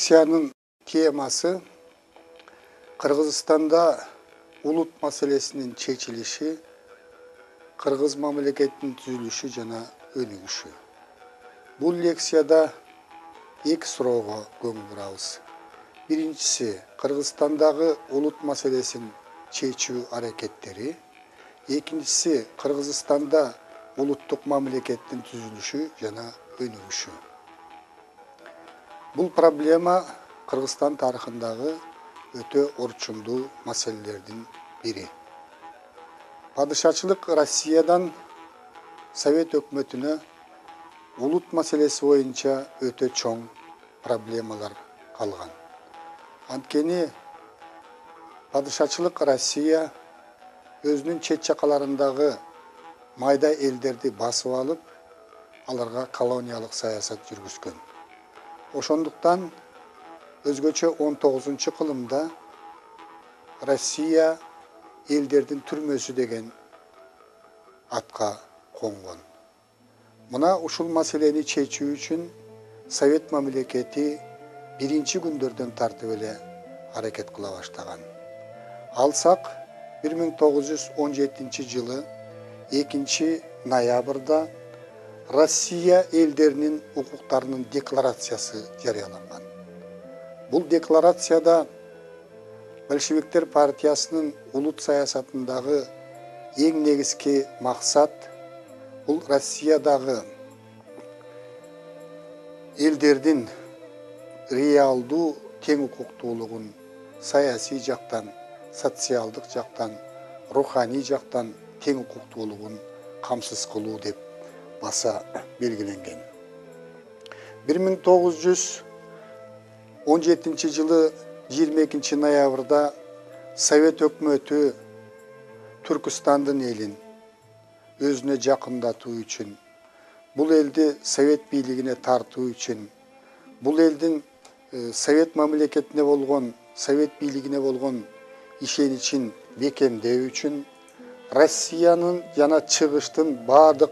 лекциянын темасы Кыргызстанда улут маселесинин чечилиши, Кыргыз мамлекетинин түзүлүшү жана өнүгүшү. Бул лекцияда эки суроого көңүл бурабыз. Биринчиси Кыргызстандагы улут маселесин чечүү аракеттери, экинчиси Кыргызстанда улуттук мамлекеттин түзүлүшү жана өнүгүшү. Бул проблема Кыргызстан тарыхындагы өтө орчундуу маселелердин бири. Падышачылык Россиядан Совет өкмөтүнө улут маселеси боюнча өтө чоң проблемалар калган. Анткени падышачылык Россия өзүнүн чет жакаларындагы майда элдерди басып алып, аларга колониялык саясат жүргүзгөн. Ошондуктан өзгөчө 19-кылымда Россия элдердин түрмөсү деген атка конгон. Мына ушул маселени чечүү үчүн Совет мамлекети биринчи күндөрдөн тартып эле аракет кыла баштаган. Алсак 1917 жылы 2 ноябрда Россия элдеринин укуктарынын декларациясы жарыяланган. Бул декларацияда большевиктер партиясынын улут саясатындагы эң негизги максат бул Россиядагы элдердин реалдуу тең укуктуулугун саясий жактан, социалдык жактан, руханий жактан тең укуктуулугун камсыз кылуу деп баса белгиленген. 1917 жылы 22 ноябрда Совет өкмөтү Түркістандын элин өзүнө жакындатуу үчүн, бул элди Совет бийлигине тартуу үчүн, бул элдин Совет мамлекетине болгон, Совет бийлигине болгон ишеничин бекемдөө үчүн Россиянын жана чыгыштын бардык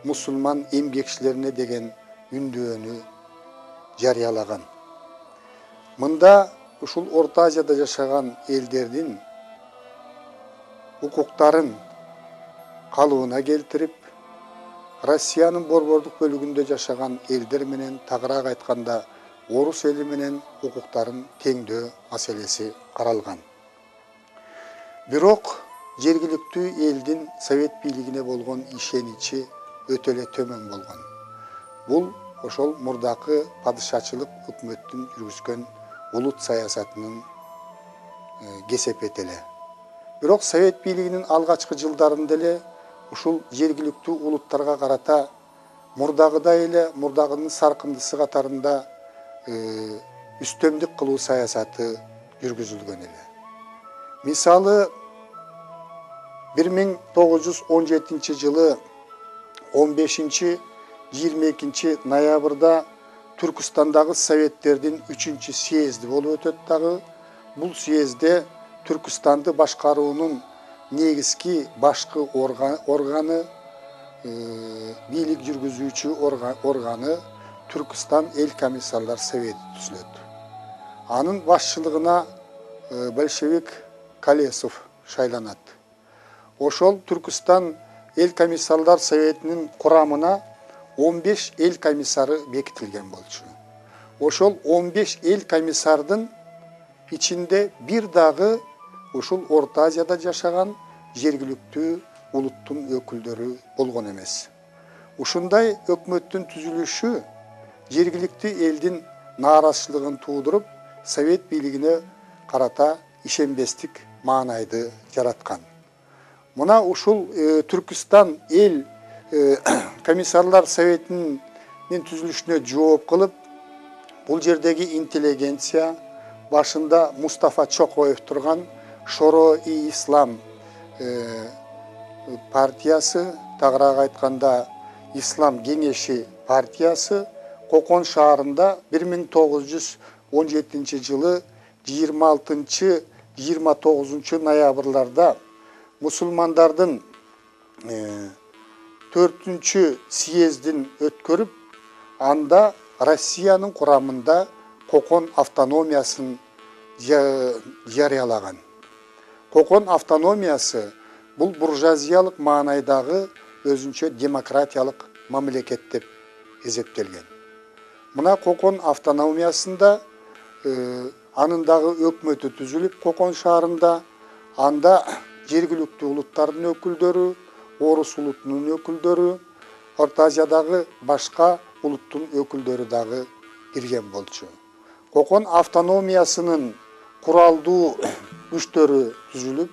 мусулман эмгекчилерине деген үндөөнү жарыялаган. Мында ушул Орто Азияда жашаган элдердин укуктарын калыбына келтирип, Россиянын борбордук бөлүгүндө жашаган элдер менен, тагыраак айтканда орус эли менен укуктарын теңдөө маселеси каралган. Бирок жергиликтүү элдин Совет бийлигине болгон ишеничи өтө эле төмөн болгон. Бул ошол мурдакы падышачылык өкмөттүн жүргүзгөн улут саясатынын кесепети эле. Бирок Совет бийлигинин алгачкы жылдарында эле ушул жергиликтүү улуттарга карата мурдагыдай эле, мурдагынын саркындысы катарында үстөмдүк кылуу саясаты жүргүзүлгөн эле. Мисалы 1917 жылы 15-22 ноябрда Түркістандагы Советтердин 3-чү съезди болуп өтөт дагы. Бул съездде Түркістанды башкаруунун негизги башкы органы, бийлик жүргүзүүчү органы Түркістан эл комиссарлар совети түзүлөт. Анын башчылыгына большевик Колесов шайланат. Ошол Түркістан эл комиссарлар советинин курамына 15 эл комиссары бекитилген болчу. Ошол 15 эл комиссардын ичинде бир дагы ушул Орто Азияда жашаган жергиликтүү улуттун өкүлдөрү болгон эмес. Ушундай өкмөттүн түзүлүшү жергиликтүү элдин нааразычылыгын туудуруп, Совет бийлигине карата ишенбестик маанайды жараткан. Мына ушул Түркістан эл комиссарлар советинин түзүлүшүнө жооп кылып, бул жердеги интеллигенция, башында Мустафа Чокоев турган Шоро-и-Ислам партиясы, тагыраак айтканда Ислам кеңеши партиясы Кокон шаарында 1917 жылы 26-29 ноябрларда мусулмандардын 4-чү съездин өткөрүп, анда Россиянын курамында Kokon автономиясын жарыялаган. Kokon автономиясы бұл буржуазиялық маанайдағы өзүнчө демократиялык мамлекет деп эсептелген. Мына Kokon автономиясында анындагы өкмөтү түзүлүп Kokon шаарында, анда жергиликтүү улуттардын өкүлдөрү, орус улутунун өкүлдөрү, Орто Азиядагы башка улуттун өкүлдөрү дагы кирген болчу. Kokon автономиясынын куралдуу күчтөрү түзүлүп,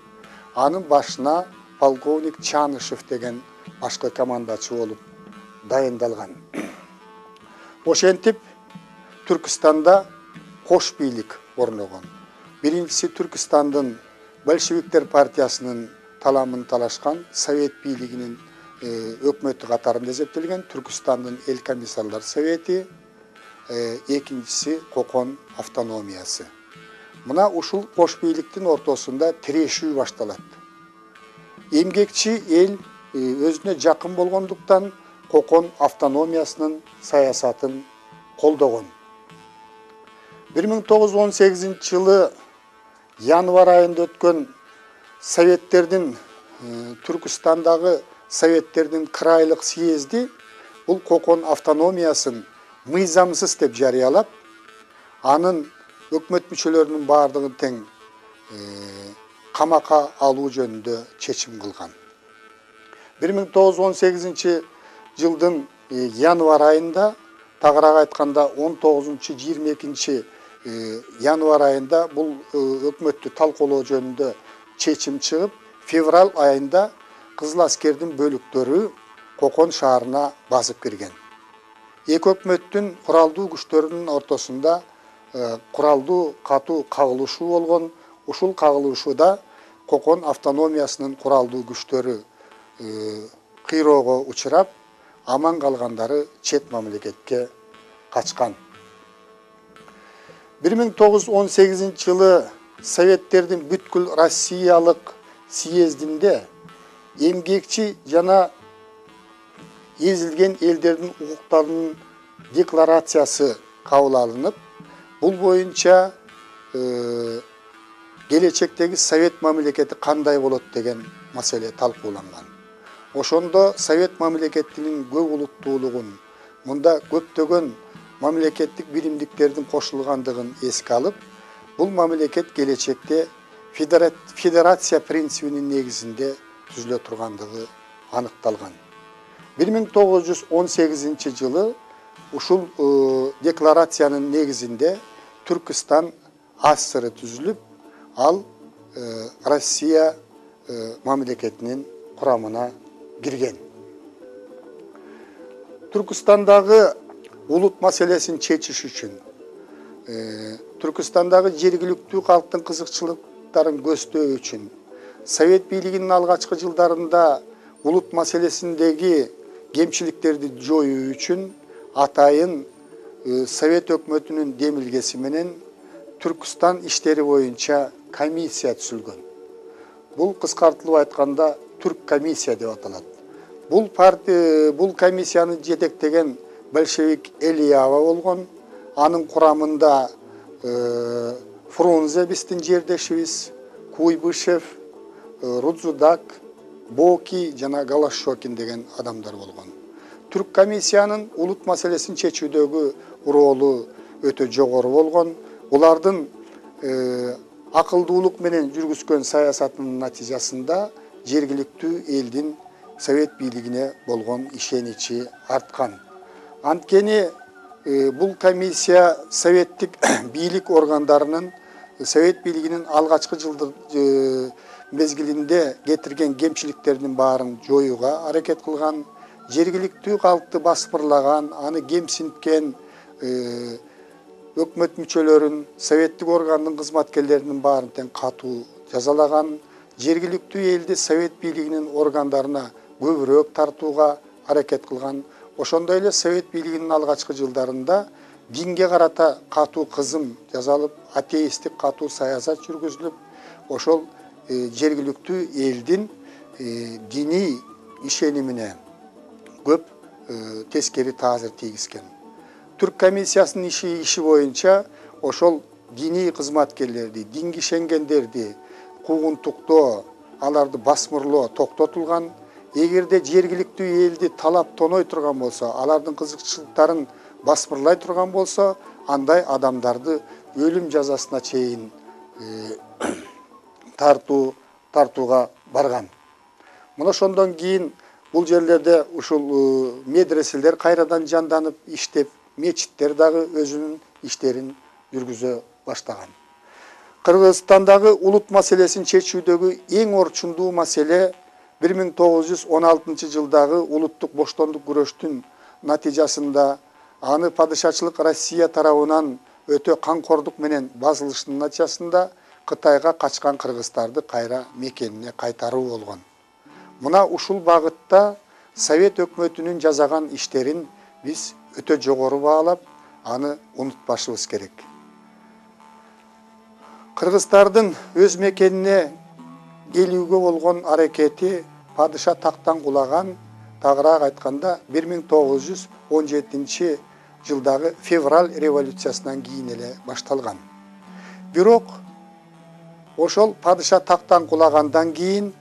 анын башына полковник Чанышев деген башкы командачы болуп дайындалган. Ошентип Түркістанда кош бийлик орногон. Биринчиси Түркістандын большевиктер партиясынын таламын талашкан Совет бийлигинин өкмөтү катарында эсептелген Түркістандын эл комиссарлар совети, экинчиси Kokon автономиясы. Мына ушул кош бийликтин ортосунда тирешүү башталат. Эмгекчи эл өзүнө жакын болгондуктан Kokon автономиясынын саясатын колдогон. 1918 жылы январь айында өткөн Советтердин Түркістандагы Советтердин кырайлык съезди бул Kokon автономиясын мыйзамсыз деп жарыялап, анын өкмөт мүчөлөрүнүн бардыгын тең камакка алуу жөнүндө чечим кылган. 1918 жылдын январь айында, тагыраак айтканда 19-22 январь айында бул өкмөттү талкуулоо жөнүндө чечим чыгып, февраль айында Кызыл аскердин бөлүктөрү Kokon шаарына басып кирген. Эки өкмөттүн куралдуу күчтөрүнүн ортосунда куралдуу катуу кагылышуу болгон. Ушул кагылышууда Kokon автономиясынын куралдуу күчтөрү кыйроого учурап, аман калгандары чет мамлекетке качкан. 1918 жылы Советтердин бүткүл Россиялык съездинде эмгекчи жана эзилген элдердин укуктарынын декларациясы кабыл алынып, бул боюнча келечектеги Совет мамлекети кандай болот деген маселе талкууланган. Ошондо Совет мамлекетинин көп улуттуулугун, мында көптөгөн мамлекеттик биримдиктердин кошулгандыгын эске алып, бул мамлекет келечекте федерация принцибинин негизинде түзүлө тургандыгы аныкталган. 1918 жылы ушул декларациянын негизинде Түркістан АССР түзүлүп, ал Россия мамлекетинин курамына кирген. Түркістандагы улут маселесин чечиш үчүн, Түркістандагы жергиликтүү калктын кызыкчылыктарын көздөй үчүн, Совет бийлигинин алгачкы жылдарында улут маселесиндеги кемчиликтерди жоюу үчүн атайын Совет өкмөтүнүн демилгеси менен Түркістан иштери боюнча комиссия түзүлгөн. Бул кыскартылып айтканда Түрк комиссия деп аталат. Бул комиссияны жетектеген большевик Элиява болгон. Анын курамында Фрунзе биздин жердешибиз, Куйбышев, Рудзудак, Боки жана Галашокин деген адамдар болгон. Түрк комиссиянын улут маселесин чечүүдөгү ролу өтө жогору болгон. Булардын акылдуулук менен жүргүзгөн саясатынын натыйжасында жергиликтүү элдин Совет бийлигине болгон ишеничи арткан. Анткени бул комиссия советтик бийлик органдарынын Совет бийлигинин алгачкы жылдар мезгилинде кетирген кемчиликтердин баарын жоюуга аракет кылган, жергиликтүү калкты баспырлаган, аны кемсинткен өкмөт мүчөлөрүн, советтик органдын кызматкерлеринин баарын тең катуу жазалаган, жергиликтүү элди Совет бийлигинин органдарына көбүрөөк тартууга аракет кылган. Ошондой эле Совет бийлигинин алгачкы жылдарында динге карата катуу кызым жазалып, атеисттик катуу саясат жүргүзүлүп, ошол жергиликтүү элдин диний ишенимине көп тескери таасир тийгизген. Түрк комиссиясынын иши боюнча ошол диний кызматкерлерди, динге ишенгендерди куугунтуктоо, аларды басмырлоо токтотулган. Эгерде жергиликтүү элди талап тоной турган болсо, алардын кызыкчылыктарын басмырлай турган болсо, андай адамдарды өлүм жазасына чейин тартууга барган. Мына ошондон кийин бул жерлерде ушул медреселер кайрадан жанданып иштеп, мечиттер дагы өзүнүн иштерин жүргүзө баштаган. Кыргызстандагы улут маселесин чечүүдөгү эң орчундуу маселе 1916 жылдагы улуттук боштондук күрөштүн натыйжасында аны падышачылык Россия тарабынан өтө камкордук менен басылыштын натыйжасында Кытайга качкан кыргыздарды кайра мекенине кайтаруу болгон. Мына ушул багытта Совет өкмөтүнүн жасаган иштерин биз өтө жогору баалап, аны унутпашыбыз керек. Кыргыздардын өз мекенине келүүгө болгон аракети падыша тактан кулаган, тагыраак айтканда 1917 жылдагы февраль революциясынан кийин эле башталган. Бирок ошол падыша тактан кулагандан кийин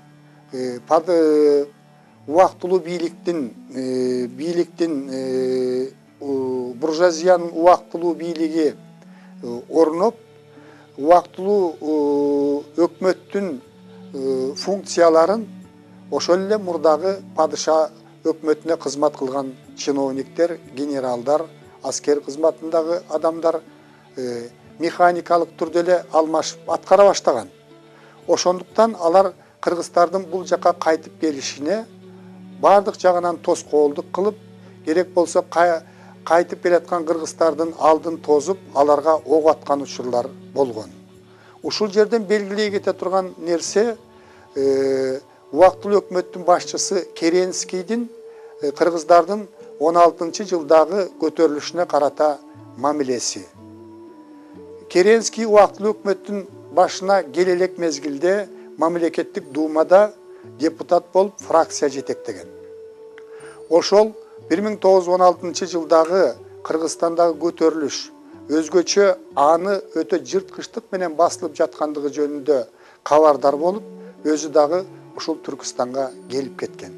убактылуу бийликтин буржуазиянын убактылуу бийлиги орноп, убактылуу өкмөттүн функцияларын ошол эле мурдагы падыша өкмөтүнө кызмат кылган чиновниктер, генералдар, аскер кызматындагы адамдар механикалык түрдө эле алмашып аткара баштаган. Ошондуктан алар кыргыздардын бул жака кайтып келишине бардык жагынан тоскоолдук кылып, керек болсо кайтып келаткан кыргыздардын алдын тозуп, аларга ок аткан учурлар болгон. Ушул жерден белгилей кете турган нерсе убактылуу өкмөттүн башчысы Керенскийдин кыргыздардын 16 жылдагы көтөрүлүшүнө карата мамилеси. Керенский убактылуу өкмөттүн башына келе элек мезгилде мамлекеттик думада депутат болуп фракция жетектеген. Ошол 1916 жылдагы Кыргызстандагы көтөрүлүш өзгөчө аны өтө жырткычтык менен басылып жаткандыгы жөнүндө кабардар болуп, өзү дагы ушул Түркистанга келип кеткен.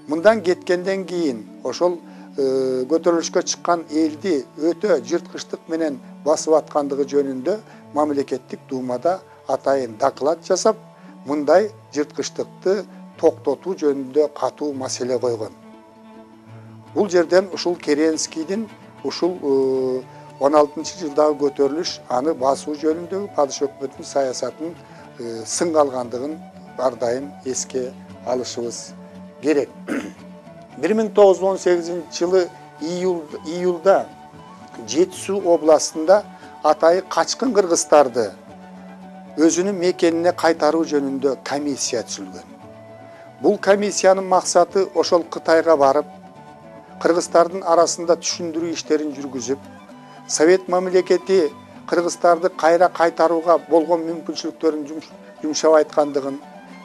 Мындан кеткенден кийин ошол көтөрүлүшкө чыккан элди өтө жырткычтык менен басып аткандыгы жөнүндө мамлекеттик думада атайын доклад жасап, мындай жырткычтыкты токтотуу жөнүндө катуу маселе койгон. Бул жерден ушул Керенскийдин ушул 16 жылдагы көтөрүлүш аны басуу жөнүндөгү падыша өкмөтүнүн саясатын сынга алгандыгын ар дайым эске алышыбыз керек. 1918 жылы июлда Жетису областында атайы качкын кыргыздарды өзүнүн мекенине кайтаруу жөнүндө комиссия түзүлгөн. Бул комиссиянын максаты ошол Кытайга барып, кыргыздардын арасында түшүндүрүү иштерин жүргүзүп, Совет мамлекети кыргыздарды кайра кайтарууга болгон мүмкүнчүлүктөрүн жумшап айткандыгын,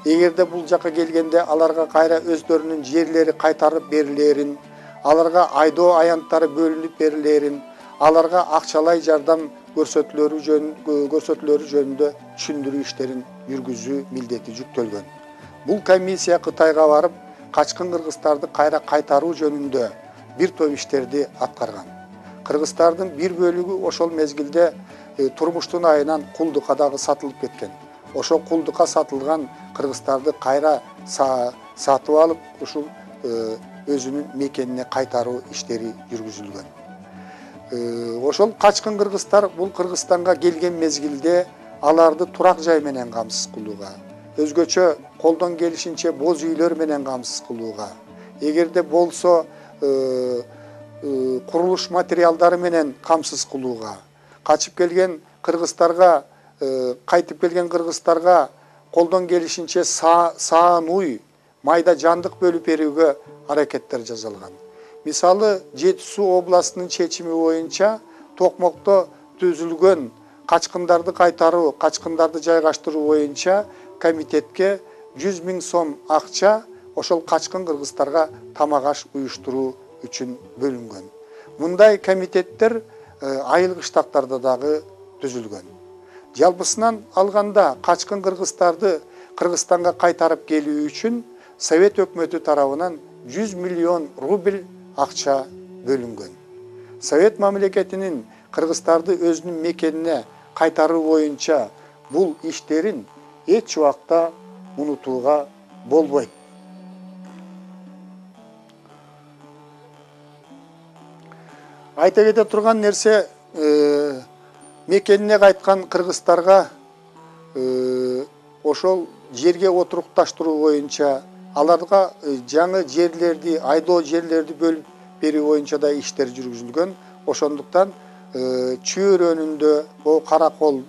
эгерде бул жака келгенде аларга кайра өздөрүнүн жерлери кайтарып берилерин, аларга айдоо аянттары бөлүнүп берилерин, аларга акчалай жардам көрсөтүлөрү жөнүндө түшүндүрүү иштерин жүргүзүү милдети жүктөлгөн. Бул комиссия Кытайга барып, качкын кыргыздарды кайра кайтаруу жөнүндө бир топ иштерди аткарган. Кыргыздардын бир бөлүгү ошол мезгилде турмуштун айынан кулдукка дагы сатылып кеткен. Ошол кулдукка сатылган кыргыздарды кайра сатып алып, ушул өзүнүн мекенине кайтаруу иштери жүргүзүлгөн. Ошол качкын кыргыздар бул Кыргызстанга келген мезгилде аларды турак жай менен камсыз кылууга, өзгөчө колдон келишинче боз үйлөр менен камсыз кылууга, эгерде болсо курулуш материалдары менен камсыз кылууга, кайтып келген кыргыздарга колдон келишинче саан уй, майда жандык бөлүп берүүгө аракеттер жасалган. Мисалы, Жетису областынын чечими боюнча Токмокто түзүлгөн качкындарды кайтаруу, качкындарды жайгаштыруу боюнча комитетке 100 000 сом акча ошол качкын кыргыздарга тамак аш уюштуруу үчүн бөлүнгөн. Мындай комитеттер айыл кыштактарда дагы түзүлгөн. Жалпысынан алганда качкын кыргыздарды Кыргызстанга кайтарып келүү үчүн Совет өкмөтү тарабынан 100 миллион рубль акча бөлүнгөн. Совет мамлекетинин кыргыздарды өзүнүн мекенине кайтаруу боюнча бул иштерин эч убакта унутууга болбойт. Айта кете турган нерсе, мекенине кайткан кыргыздарга ошол жерге отурукташтыруу боюнча, аларга жаңы жерлерди, айдоо жерлерди бөлүп берүү боюнча да иштер жүргүзүлгөн. Ошондуктан чөйрөнүндө, Каракол,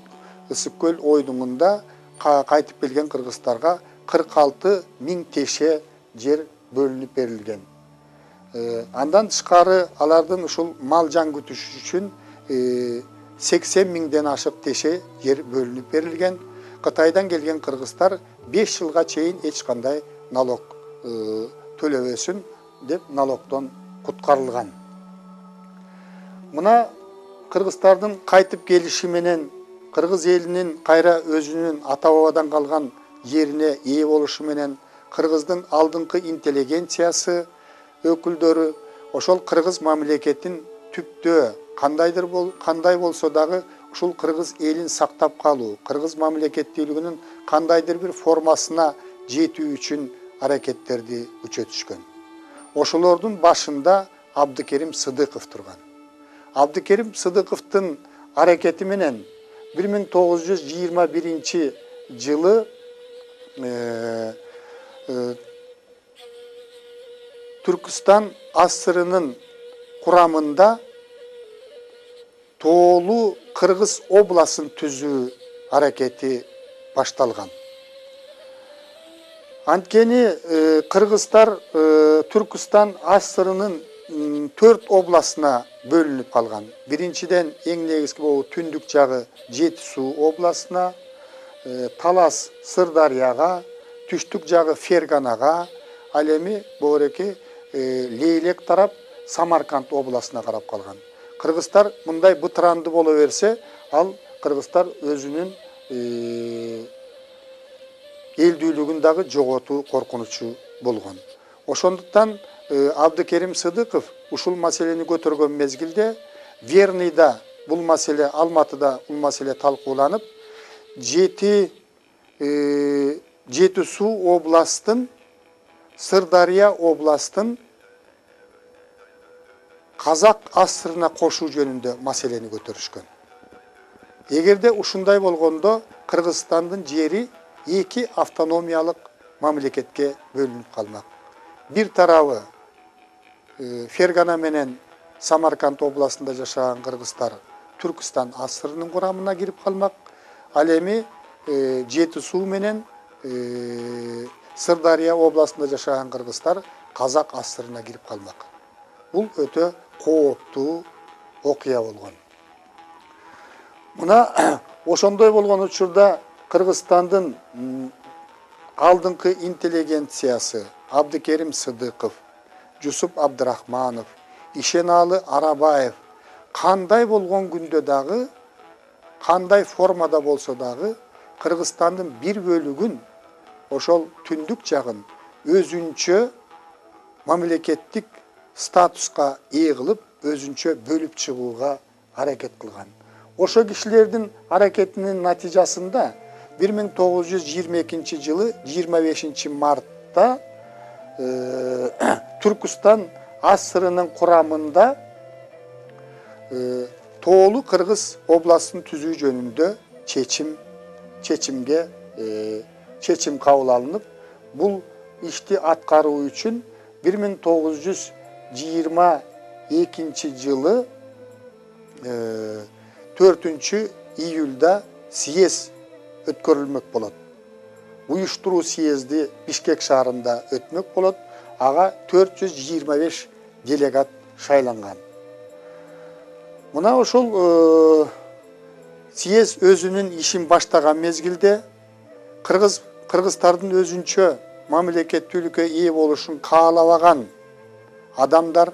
Ысык көл ойдуңунда кайтып келген кыргыздарга 46 миң теше жер бөлүнүп берилген. Андан тышкары алардын ушул мал жан күтүш үчүн 80 миңден ашык теше жер бөлүнүп берилген. Кытайдан келген кыргыздар 5 жылга чейин эч кандай налог төлөбөсүн деп налогдон куткарылган. Мына кыргыздардын кайтып келиши менен кыргыз элинин кайра өзүнүн ата бабадан калган жерине ээ болушу менен кыргыздын алдыңкы интеллигенциясы өкүлдөрү ошол кыргыз мамлекетин түптөө кандай болсо дагы ушул кыргыз элин сактап калуу, кыргыз мамлекеттүүлүгүнүн кандайдыр бир формасына жетүү үчүн аракеттерди күчөтүшкөн. Ошолордун башында Абдыкерим Сыдыков турган. Абдыкерим Сыдыковдун аракети менен 1921 жылы Түркістан асырынын курамында Тоолу Кыргыз обласын түзүү аракети башталган. Анткени кыргыздар Түркістан асырынын 4 обласына бөлүнүп калган. Биринчиден эң негизги болуу түндүк жагы Жети Суу обласына, Талас Сырдарияга, түштүк жагы Ферганага, ал эми боореки Лейлек тарап Самарканд областына карап калган. Кыргыздар мындай бытыранды боло берсе, ал кыргыздар өзүнүн элдүүлүгүн дагы жоготуу коркунучу болгон. Ошондуктан Абдыкерим Сыдыков ушул маселени көтөргөн мезгилде Верныйда бул маселе, Алматыда бул маселе талкууланып, Жети Суу областын, Сырдария областын Казак асырына кошуу жөнүндө маселени көтөрүшкөн. Эгерде ушундай болгондо Кыргызстандын жери 2 автономиялык мамлекетке бөлүнүп калмак. Бир тарабы Фергана менен Самарканд областында жашаган кыргыздар Түркістан асырынын курамына кирип калмак. Ал эми Жети Суу менен Сырдария областында жашаган кыргыздар Казак асырына кирип калмак. Бул өтө кооптуу окуя болгон. Мына ошондой болгон учурда Кыргызстандын алдыңкы интеллигенциясы Абдыкерим Сыдыков, Жусуп Абдрахманов, Ишеналы Арабаев кандай болгон күндө дагы, кандай формада болсо дагы Кыргызстандын бир бөлүгүн ошол түндүк жагын өзүнчө мамлекеттик статуска ээ кылып, өзүнчө бөлүп чыгууга аракет кылган. Ошо кишилердин аракетинин натыйжасында 1922 жылы 25 мартта Түркістан асырынын курамында Тоолу Кыргыз обласын түзүү жөнүндө чечим кабыл алынып, бул ишти аткаруу үчүн 1922 жылы 4 июлда съезд өткөрүлмөк болот. Уюштуруу съезди Бишкек шаарында өтмөк болот. Ага 425 делегат шайланган. Мына ошол съезд өзүнүн ишин баштаган мезгилде кыргыздардын өзүнчө мамлекеттүүлүккө ээ болушун каалабаган адамдар,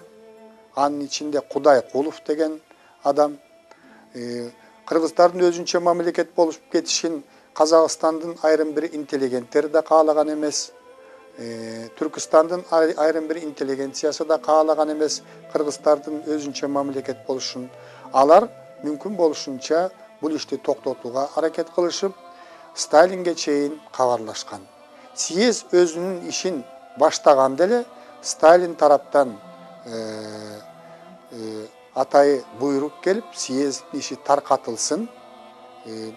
анын ичинде Кудай Кулов деген адам, Kırgızdardын özünчө мамлекет болуп кетишин Казакстандын айрым бир интеллигенттери да каалаган эмес. Түркістандың айрым бір интеллигенциясы да каалаган эмес Кыргыздардын өзүнчө мамлекет болушун. Алар мүмкүн болушунча бул ишти токтотууга аракет кылышып, Сталинге чейин кабарлашкан. Съезд өзүнүн ишин баштаганда эле Сталин тараптан атайы буйрук келип, съезддин иши таркатылсын,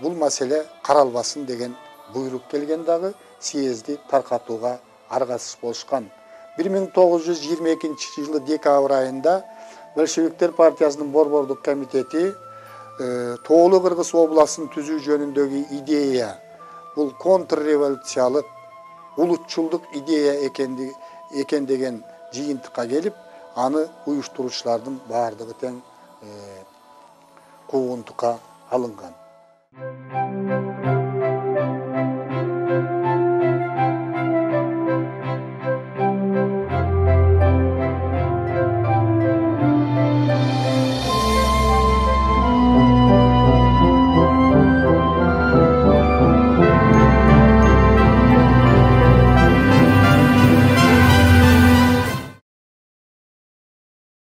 бул маселе каралбасын деген буйрук келген дагы съезди таркатууга аргасыз болушкан. 1922 жылы декабрь айында Большевиктер партиясынын борбордук комитети Тоолу Кыргыз областын түзүү жөнүндөгү идея бул контрреволюциялык, улутчулдук идея экен деген жыйынтыкка келип, аны уюштуруучулардын баардыгы тең куугунтукка алынган.